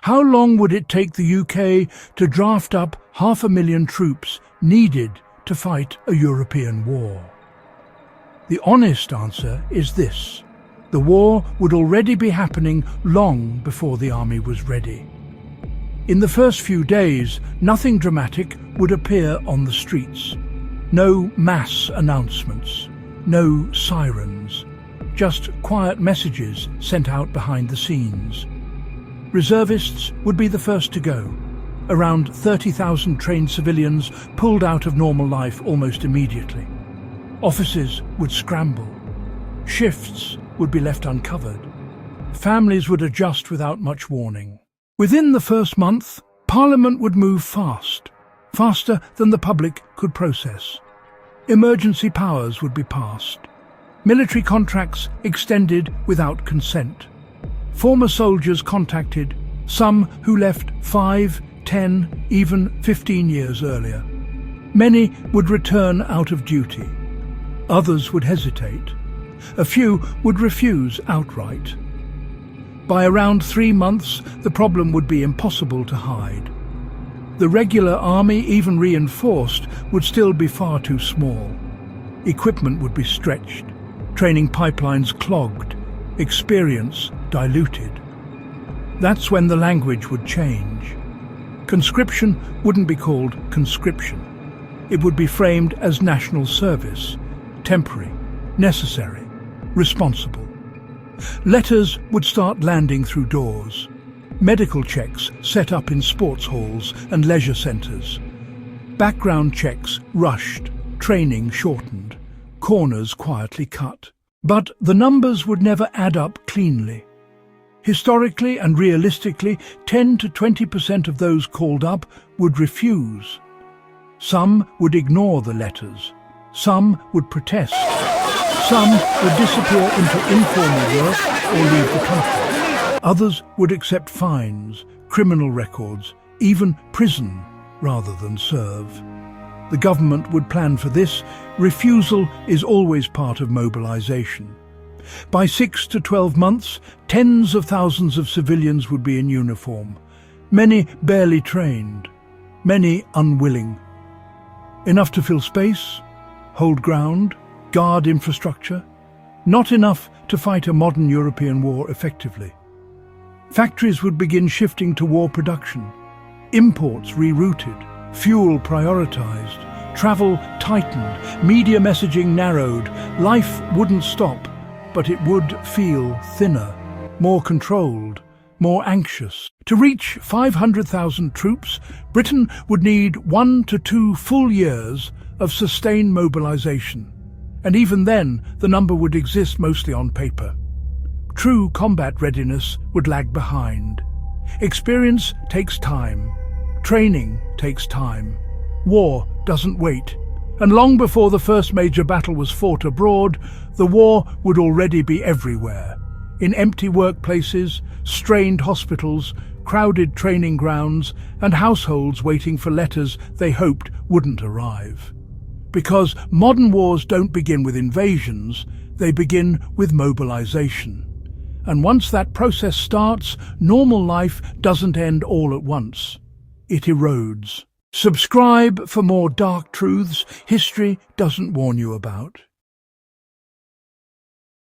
How long would it take the UK to draft up 500,000 troops needed to fight a European war? The honest answer is this: the war would already be happening long before the army was ready. In the first few days, nothing dramatic would appear on the streets. No mass announcements, no sirens, just quiet messages sent out behind the scenes. Reservists would be the first to go. Around 30,000 trained civilians pulled out of normal life almost immediately. Offices would scramble. Shifts would be left uncovered. Families would adjust without much warning. Within the first month, Parliament would move fast, faster than the public could process. Emergency powers would be passed. Military contracts extended without consent. Former soldiers contacted, some who left 5, 10, even 15 years earlier. Many would return out of duty. Others would hesitate. A few would refuse outright. By around 3 months, the problem would be impossible to hide. The regular army, even reinforced, would still be far too small. Equipment would be stretched, training pipelines clogged, experience diluted. That's when the language would change. Conscription wouldn't be called conscription. It would be framed as national service, temporary, necessary, responsible. Letters would start landing through doors. Medical checks set up in sports halls and leisure centres. Background checks rushed, training shortened, corners quietly cut. But the numbers would never add up cleanly. Historically and realistically, 10 to 20% of those called up would refuse. Some would ignore the letters. Some would protest. Some would disappear into informal work or leave the country. Others would accept fines, criminal records, even prison rather than serve. The government would plan for this. Refusal is always part of mobilisation. By 6 to 12 months, tens of thousands of civilians would be in uniform, many barely trained, many unwilling. Enough to fill space, hold ground, guard infrastructure, not enough to fight a modern European war effectively. Factories would begin shifting to war production, imports rerouted, fuel prioritised, travel tightened, media messaging narrowed. Life wouldn't stop, but it would feel thinner, more controlled, more anxious. To reach 500,000 troops, Britain would need 1 to 2 full years of sustained mobilisation. And even then, the number would exist mostly on paper. True combat readiness would lag behind. Experience takes time. Training takes time. War doesn't wait. And long before the first major battle was fought abroad, the war would already be everywhere. In empty workplaces, strained hospitals, crowded training grounds, and households waiting for letters they hoped wouldn't arrive. Because modern wars don't begin with invasions, they begin with mobilisation. And once that process starts, normal life doesn't end all at once. It erodes. Subscribe for more dark truths history doesn't warn you about.